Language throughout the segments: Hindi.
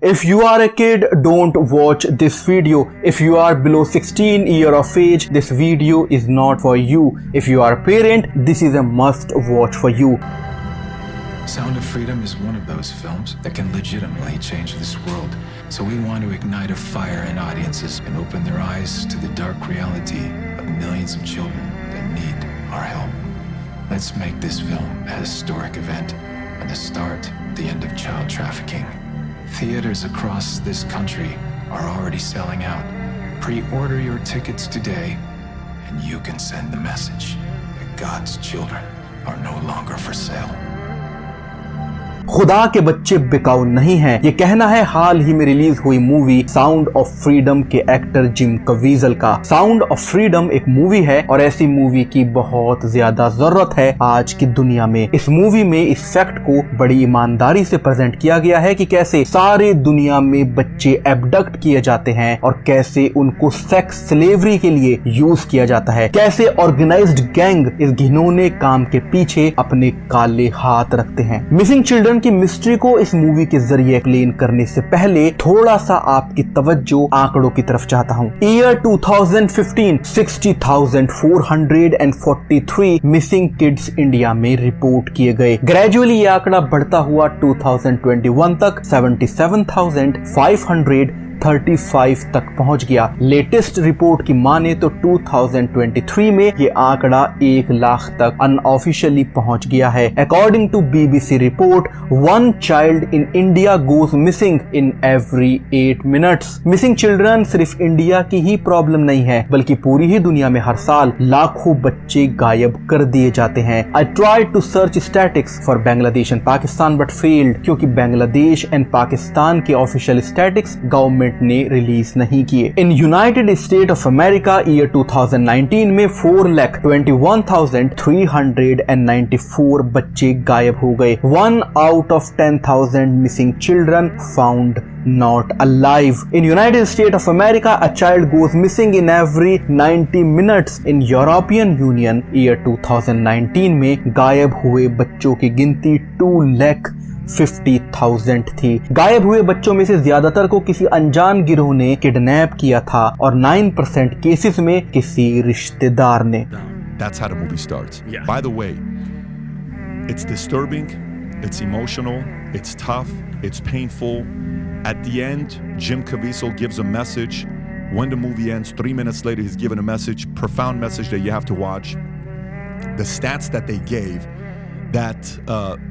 If you are a kid, don't watch this video. If you are below 16 year of age, this video is not for you. If you are a parent, this is a must watch for you. Sound of Freedom is one of those films that can legitimately change this world. So we want to ignite a fire in audiences and open their eyes to the dark reality of millions of children that need our help. Let's make this film a historic event and the start, the end of child trafficking. Theaters across this country are already selling out. Pre-order your tickets today and you can send the message that God's children are no longer for sale. खुदा के बच्चे बिकाऊ नहीं हैं, ये कहना है हाल ही में रिलीज हुई मूवी साउंड ऑफ फ्रीडम के एक्टर जिम कवीजल का। साउंड ऑफ फ्रीडम एक मूवी है और ऐसी मूवी की बहुत ज्यादा जरूरत है आज की दुनिया में। इस मूवी में इस फैक्ट को बड़ी ईमानदारी से प्रेजेंट किया गया है कि कैसे सारे दुनिया में बच्चे एबडक्ट किए जाते हैं और कैसे उनको सेक्स स्लेवरी के लिए यूज किया जाता है, कैसे ऑर्गेनाइज्ड गैंग इस घिनौने काम के पीछे अपने काले हाथ रखते हैं। मिसिंग चिल्ड्रन की मिस्ट्री को इस मूवी के जरिए एक्सप्लेन करने से पहले थोड़ा सा आपकी तवज्जो आंकड़ों की तरफ चाहता हूँ। ईयर 2015 60,443 मिसिंग किड्स इंडिया में रिपोर्ट किए गए। ग्रेजुअली ये आंकड़ा बढ़ता हुआ 2021 तक 77,535 तक पहुंच गया। लेटेस्ट रिपोर्ट की माने तो 2023 में ये आंकड़ा 1 लाख तक अनऑफिशियली पहुंच गया है। According to BBC report, 1 child in India goes missing in every 8 minutes. Missing children सिर्फ इंडिया की ही प्रॉब्लम नहीं है, बल्कि पूरी ही दुनिया में हर साल लाखों बच्चे गायब कर दिए जाते हैं। I tried to search statistics for Bangladesh and Pakistan but failed, क्योंकि बांग्लादेश एंड पाकिस्तान के ऑफिशियल स्टैटिस्टिक्स गवर्नमेंट ने रिलीज नहीं किए। In United State of America year 2019 में 4,21,394 बच्चे गायब हो गए। 1 out of 10,000 missing children found not alive. In United States of America, a child goes missing in every 90 minutes. In European Union year 2019 में गायब हुए बच्चों की गिनती 2,50,000 थी। गायब हुए बच्चों में से ज्यादातर को किसी अनजान गिरोह ने किडनैप किया था और 9% केसेस में किसी रिश्तेदार ने। That's how the movie starts. Yeah. By the way, it's disturbing, it's emotional, it's tough, it's painful. At the end, Jim Caviezel gives a message. When the movie ends, 3 minutes later, he's given a message, profound message that you have to watch. The stats that they gave, that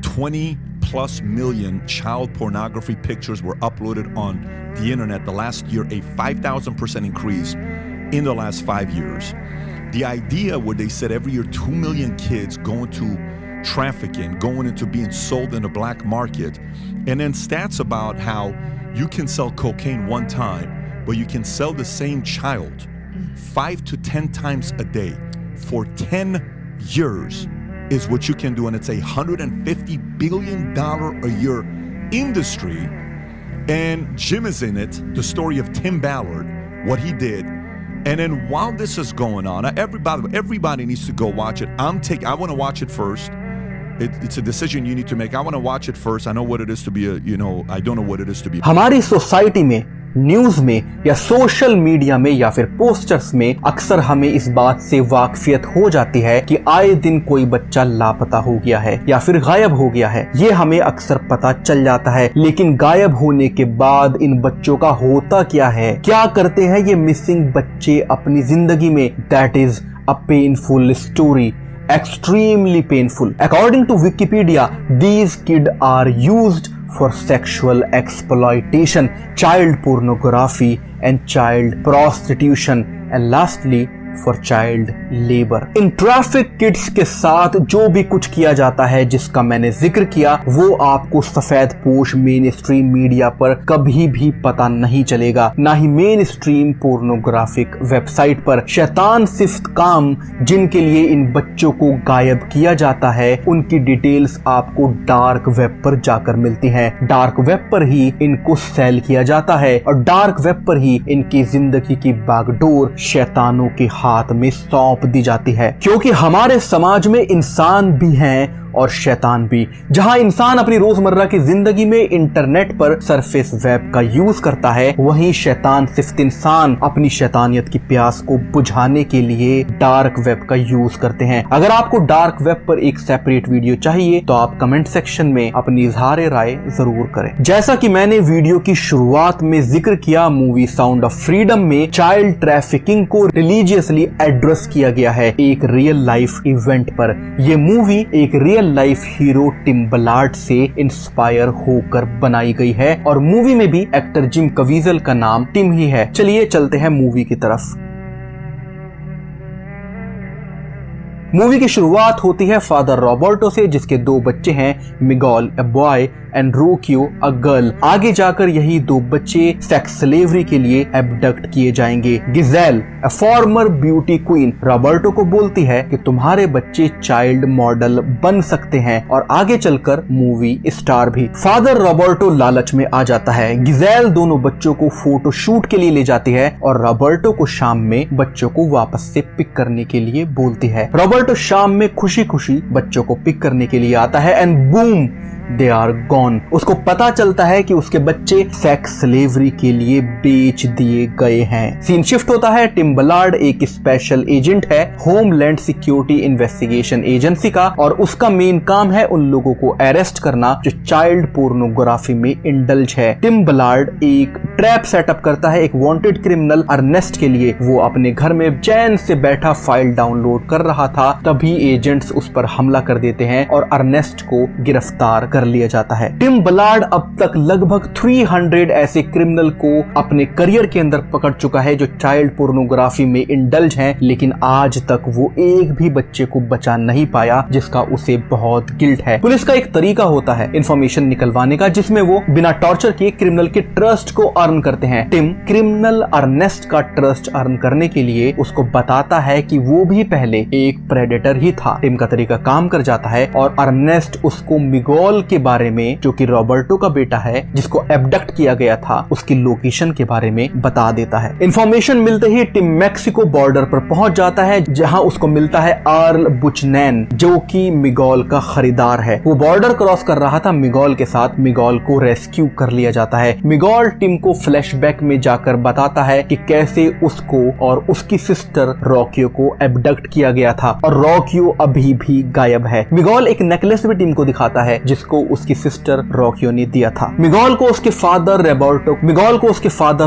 20+ million child pornography pictures were uploaded on the internet the last year, a 5,000% increase in the last 5 years. The idea where they said every year 2 million kids go into trafficking, going into being sold in the black market, and then stats about how you can sell cocaine one time, but you can sell the same child 5 to 10 times a day for 10 years is what you can do, and it's $150 billion a year industry. And Jim is in it, the story of Tim Ballard, what he did. And then while this is going on, everybody needs to go watch it. I want to watch it first. It's a decision you need to make. I want to watch it first. I know what it is to be I don't know what it is to be. हमारी सोसाइटी में, न्यूज में या सोशल मीडिया में या फिर पोस्टर्स में अक्सर हमें इस बात से वाकफियत हो जाती है कि आए दिन कोई बच्चा लापता हो गया है या फिर गायब हो गया है। ये हमें अक्सर पता चल जाता है, लेकिन गायब होने के बाद इन बच्चों का होता क्या है, क्या करते हैं ये मिसिंग बच्चे अपनी जिंदगी में? That is a painful story, extremely painful. According to Wikipedia, these kids are used for sexual exploitation, child pornography and child prostitution, and lastly for child labor. In traffic kids के साथ जो भी कुछ किया जाता है जिसका मैंने जिक्र किया, वो आपको सफेद पोश मेन स्ट्रीम मीडिया पर कभी भी पता नहीं चलेगा, ना ही मेन स्ट्रीम पोर्नोग्राफिक वेबसाइट पर। शैतान सिफ्त काम जिनके लिए इन बच्चों को गायब किया जाता है, उनकी डिटेल्स आपको डार्क वेब पर जाकर मिलती हैं। डार्क वेब पर ही इनको सेल किया जाता है और डार्क वेब पर ही इनकी जिंदगी की बागडोर शैतानों के हाथ में सौंप दी जाती है। क्योंकि हमारे समाज में इंसान भी हैं और शैतान भी। जहां इंसान अपनी रोजमर्रा की जिंदगी में इंटरनेट पर सरफेस वेब का यूज करता है, वहीं शैतान सिफ्त इंसान अपनी शैतानियत की प्यास को बुझाने के लिए डार्क वेब का यूज करते हैं। अगर आपको डार्क वेब पर एक सेपरेट वीडियो चाहिए तो आप कमेंट सेक्शन में अपनी इजहार राय जरूर करें। जैसा कि मैंने वीडियो की शुरुआत में जिक्र किया, मूवी साउंड ऑफ फ्रीडम में चाइल्ड ट्रैफिकिंग को रिलीजियसली एड्रेस किया गया है एक रियल लाइफ इवेंट पर। यह मूवी एक real life hero Tim Ballard से इंस्पायर होकर बनाई गई है और मूवी में भी एक्टर जिम कवीजल का नाम टिम ही है। चलिए चलते हैं मूवी की तरफ। मूवी की शुरुआत होती है फादर रॉबर्टो से, जिसके 2 बच्चे हैं, मिगोल अ बॉय एंड रोकियो अ गर्ल। आगे जाकर यही 2 बच्चे सेक्स स्लेवरी के लिए एब्डक्ट किए जाएंगे। Giselle a former beauty queen Roberto को बोलती है कि तुम्हारे बच्चे चाइल्ड मॉडल बन सकते हैं और आगे चलकर मूवी स्टार भी। फादर रॉबर्टो लालच में आ जाता है। गिजेल दोनों बच्चों को फोटो शूट के लिए ले जाती है और रॉबर्टो को शाम में बच्चों को वापस से पिक करने के लिए बोलती है। रॉबर्टो शाम में खुशी खुशी बच्चों को पिक करने के लिए आता है and boom they are gone. उसको पता चलता है कि उसके बच्चे सेक्स स्लेवरी के लिए बेच दिए गए हैं। सीन शिफ्ट होता है। टिम बलार्ड एक स्पेशल एजेंट है होमलैंड सिक्योरिटी इन्वेस्टिगेशन एजेंसी का और उसका मेन काम है उन लोगों को अरेस्ट करना जो चाइल्ड पोर्नोग्राफी में इंडल्ज है। टिम बलार्ड एक ट्रैप सेटअप करता है एक वांटेड क्रिमिनल अर्नेस्ट के लिए। वो अपने घर में चैन से बैठा फाइल डाउनलोड कर रहा था, तभी एजेंट्स उस पर हमला कर देते हैं और अर्नेस्ट को गिरफ्तार कर लिया जाता है। टिम बलार्ड अब तक लगभग 300 ऐसे क्रिमिनल को अपने करियर के अंदर पकड़ चुका है जो चाइल्ड पोर्नोग्राफी में इंडल्ज हैं, लेकिन आज तक वो एक भी बच्चे को बचा नहीं पाया, जिसका उसे बहुत गिल्ट है। पुलिस का एक तरीका होता है इंफॉर्मेशन निकलवाने का, जिसमें वो बिना टॉर्चर किए क्रिमिनल के ट्रस्ट को अर्न करते हैं। टिम क्रिमिनल अर्नेस्ट का ट्रस्ट अर्न करने के लिए उसको बताता है कि वो भी पहले एक प्रेडेटर ही था। टिम का तरीका काम कर जाता है और अर्नेस्ट उसको मिगोल के बारे में, जो कि रॉबर्टो का बेटा है जिसको एब्डक्ट किया गया था, उसकी लोकेशन के बारे में बता देता है। इंफॉर्मेशन मिलते ही टिम मैक्सिको बॉर्डर पर पहुंच जाता है, जहां उसको मिलता है आर्ल बुचनैन, जो कि मिगोल का खरीदार है। वो बॉर्डर क्रॉस कर रहा था मिगोल के साथ। मिगोल को रेस्क्यू कर लिया जाता है। मिगोल टिम को फ्लैशबैक में जाकर बताता है कि कैसे उसको और उसकी सिस्टर रॉकियो को एब्डक्ट किया गया था और रॉकियो अभी भी गायब है। मिगोल एक नेकलेस भी टिम को दिखाता है जिसको उसकी सिस्टर रॉकियो ने दिया था। मिगोल को उसके फादर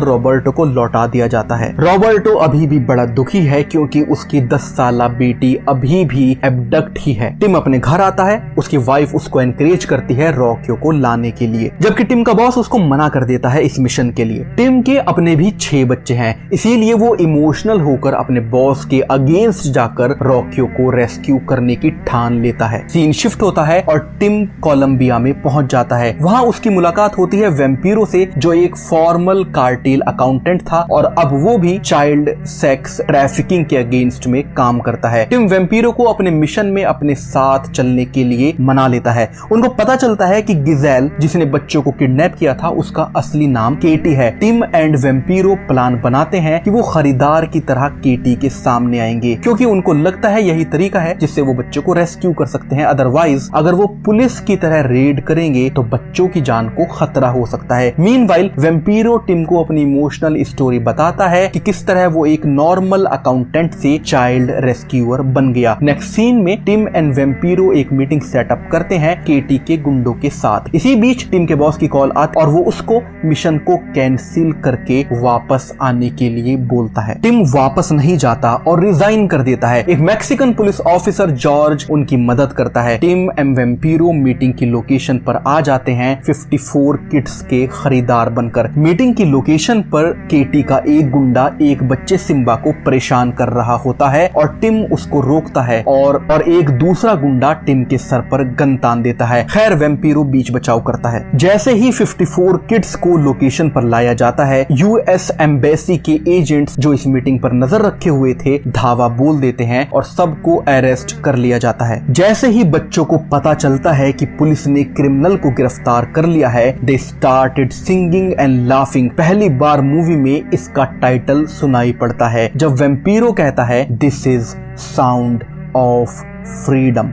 रॉबर्टो को लौटा दिया जाता है। रॉबर्टो अभी भी बड़ा दुखी है क्योंकि उसकी 10 साला बेटी अभी भी एब्डक्ट ही है। टिम अपने घर आता है। उसकी वाइफ उसको एनकरेज करती है रॉकियो को लाने के लिए, जबकि टिम का बॉस उसको मना कर देता है इस मिशन के लिए। टिम के अपने भी 6 बच्चे हैं, इसीलिए वो इमोशनल होकर अपने बॉस के अगेंस्ट जाकर रॉकियो को रेस्क्यू करने की ठान लेता है। सीन शिफ्ट होता है और टिम कोलंबिया में पहुंच जाता है। वहां उसकी मुलाकात होती है वैम्पीरो से, जो एक फॉर्मल कार्टेल अकाउंटेंट था और अब वो भी चाइल्ड सेक्स ट्रैफिकिंग के अगेंस्ट में काम करता है। टिम वैम्पीरो को अपने मिशन में अपने साथ चलने के लिए मना लेता है। उनको पता चलता है कि गिजेल, जिसने बच्चों को किडनैप किया था, उसका असली नाम केटी है। टिम एंड वैम्पीरो प्लान बनाते हैं कि वो खरीदार की तरह केटी के सामने आएंगे, क्योंकि उनको लगता है यही तरीका है जिससे वो बच्चों को रेस्क्यू कर सकते हैं। अदरवाइज अगर वो पुलिस की तरह रेड करेंगे तो बच्चों की जान को खतरा हो सकता है। मीनवाइल वैम्पीरो टिम को अपनी इमोशनल स्टोरी बताता है कि किस तरह वो एक नॉर्मल अकाउंटेंट से चाइल्ड रेस्क्यूअर बन गया। नेक्स्ट सीन में टिम एंड वैम्पीरो एक मीटिंग सेटअप करते हैं केटी के गुंडों के साथ। इसी बीच टिम के बॉस की कॉल आती और वो उसको मिशन को कैंसिल करके वापस आने के लिए बोलता है। टिम वापस नहीं जाता और रिजाइन कर देता है। एक मैक्सिकन पुलिस ऑफिसर जॉर्ज उनकी मदद करता है। टिम एंड वैम्पीरो मीटिंग की लोकेशन पर आ जाते हैं 54 किड्स के खरीदार बनकर। मीटिंग की लोकेशन पर केटी का एक गुंडा एक बच्चे सिम्बा को परेशान कर रहा होता है और टिम उसको रोकता है और एक दूसरा गुंडा टिम के सर पर गन तान देता है। खैर वैम्पीरो बीच बचाव करता है। जैसे ही 54 किड्स को लोकेशन पर लाया जाता है, यूएस एम्बेसी के एजेंट्स जो इस मीटिंग पर नजर रखे हुए थे धावा बोल देते हैं और सबको अरेस्ट कर लिया जाता है। जैसे ही बच्चों को पता चलता है कि पुलिस ने क्रिमिनल को गिरफ्तार कर लिया है, they started singing and laughing. पहली बार मूवी में इसका टाइटल सुनाई पड़ता है जब वैम्पीरो कहता है this is sound of freedom.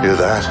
Hear that?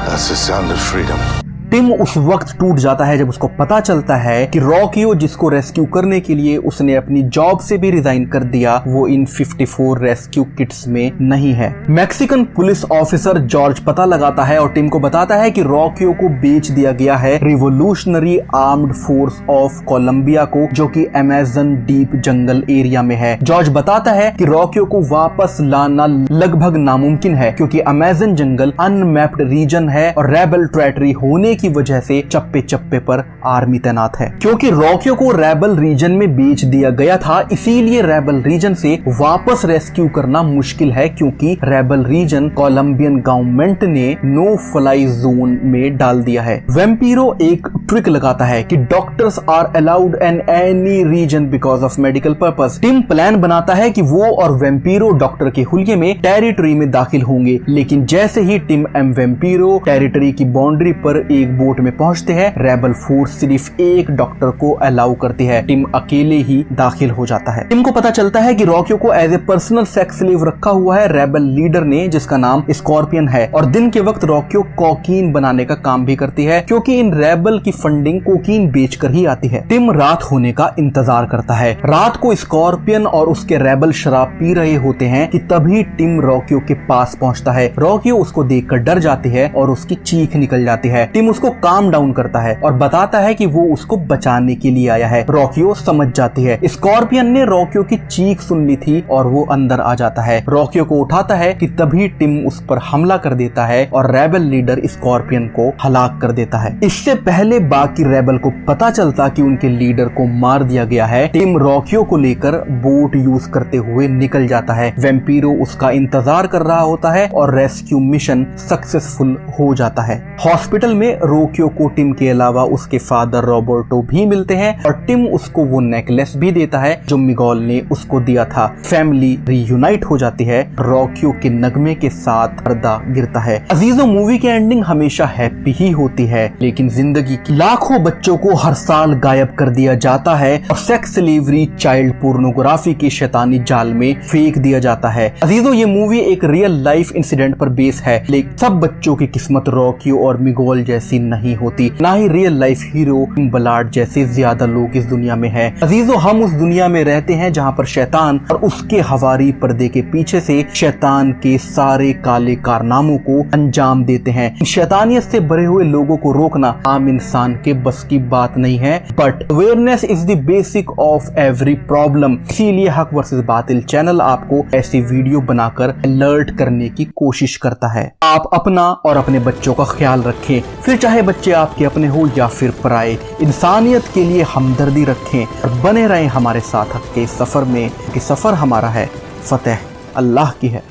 That's the sound of freedom. Tim उस वक्त टूट जाता है जब उसको पता चलता है कि रॉकियो, जिसको रेस्क्यू करने के लिए उसने अपनी जॉब से भी रिजाइन कर दिया, वो इन 54 रेस्क्यू किट्स में नहीं है। मैक्सिकन पुलिस ऑफिसर जॉर्ज पता लगाता है और टिम को बताता है कि रॉकियो को बेच दिया गया है revolutionary armed force of Colombia को, जो कि अमेज़न डीप जंगल एरिया में है। जॉर्ज बताता है कि रॉकियो को वापस लाना लगभग नामुमकिन है क्योंकि अमेज़न जंगल अनमैप्ड रीजन है और रेबल टेरिटरी होने की वजह से चप्पे चप्पे पर आर्मी तैनात है। क्योंकि रॉकियो को रेबल रीजन में बेच दिया गया था, इसीलिए रेबल रीजन से वापस रेस्क्यू करना मुश्किल है क्योंकि रेबल रीजन कोलंबियन गवर्नमेंट ने नो फ्लाई जोन में डाल दिया है। वैम्पीरो एक ट्रिक लगाता है कि doctors are allowed in any reason because of medical purpose. Tim plan बनाता है कि वो और वैम्पीरो डॉक्टर के हुलिये में टेरिटरी में दाखिल होंगे, लेकिन जैसे ही टिम एम वैम्पीरो टेरिटरी की बाउंड्री पर एक बोट में पहुंचते हैं, रेबल फोर्स सिर्फ एक डॉक्टर को अलाउ करती है। टिम अकेले ही दाखिल हो जाता है। टिम को पता चलता है कि रॉकियो को as a personal sex slave रखा हुआ है रेबल लीडर ने, जिसका नाम स्कॉर्पियन है, और दिन के वक्त रॉकियो कोकीन बनाने का काम भी करती है क्योंकि इन रेबल की फंडिंग कोकीन बेचकर ही आती है। टिम रात होने का इंतजार करता है। रात को स्कॉर्पियन और उसके रेबल शराब पी रहे होते हैं कि तभी टिम रॉकियो के पास पहुंचता है। रॉकियो उसको देखकर डर जाती है और उसकी चीख निकल जाती है। टिम उसको काम डाउन करता है और बताता है कि वो उसको बचाने के लिए आया है। रॉकियो समझ जाती है। स्कॉर्पियन ने रॉकियो की चीख सुन ली थी और वो अंदर आ जाता है। रॉकियो को उठाता है कि तभी टिम उस पर हमला कर देता है और रेबल लीडर स्कॉर्पियन को हलाक कर देता है। इससे पहले बाकी रेबल को पता चलता कि उनके लीडर को मार दिया गया है, टिम रॉकियो को लेकर बोट यूज करते हुए निकल जाता है। वैम्पीरो उसका इंतजार कर रहा होता है और रेस्क्यू मिशन सक्सेसफुल हो जाता है। हॉस्पिटल में रॉकियो को टिम के अलावा उसके फादर रॉबर्टो भी मिलते हैं और टिम उसको वो नेकलेस भी देता है जो मिगोल ने उसको दिया था। फैमिली रीयूनाइट हो जाती है। रॉकियो के नगमे के साथ पर्दा गिरता है। अजीजों, मूवी की एंडिंग हमेशा हैप्पी ही होती है, लेकिन जिंदगी की लाखों बच्चों को हर साल गायब कर दिया जाता है और सेक्स स्लेवरी, चाइल्ड पोर्नोग्राफी के शैतानी जाल में फेंक दिया जाता है। अजीजों, ये मूवी एक रियल लाइफ इंसिडेंट पर बेस है, लेकिन सब बच्चों की किस्मत रॉकियो और मिगोल जैसी नहीं होती, ना ही रियल लाइफ हीरो बलाड जैसे ज्यादा लोग इस दुनिया में हैं। अजीजों, हम उस दुनिया में रहते हैं जहां पर शैतान और उसके हवारी पर्दे के पीछे से शैतान के सारे काले कारनामों को अंजाम देते हैं। शैतानियत से भरे हुए लोगों को रोकना आम इंसान के बस की बात नहीं है, but awareness is the basic of every problem. इसीलिए हक वर्सेस बातिल चैनल आपको ऐसी वीडियो बनाकर अलर्ट करने की कोशिश करता है। आप अपना और अपने बच्चों का ख्याल रखें, फिर चाहे बच्चे आपके अपने हो या फिर पराए। इंसानियत के लिए हमदर्दी रखें और बने रहें हमारे साथ हक के सफर में, क्योंकि सफर हमारा है, फतेह अल्लाह की है।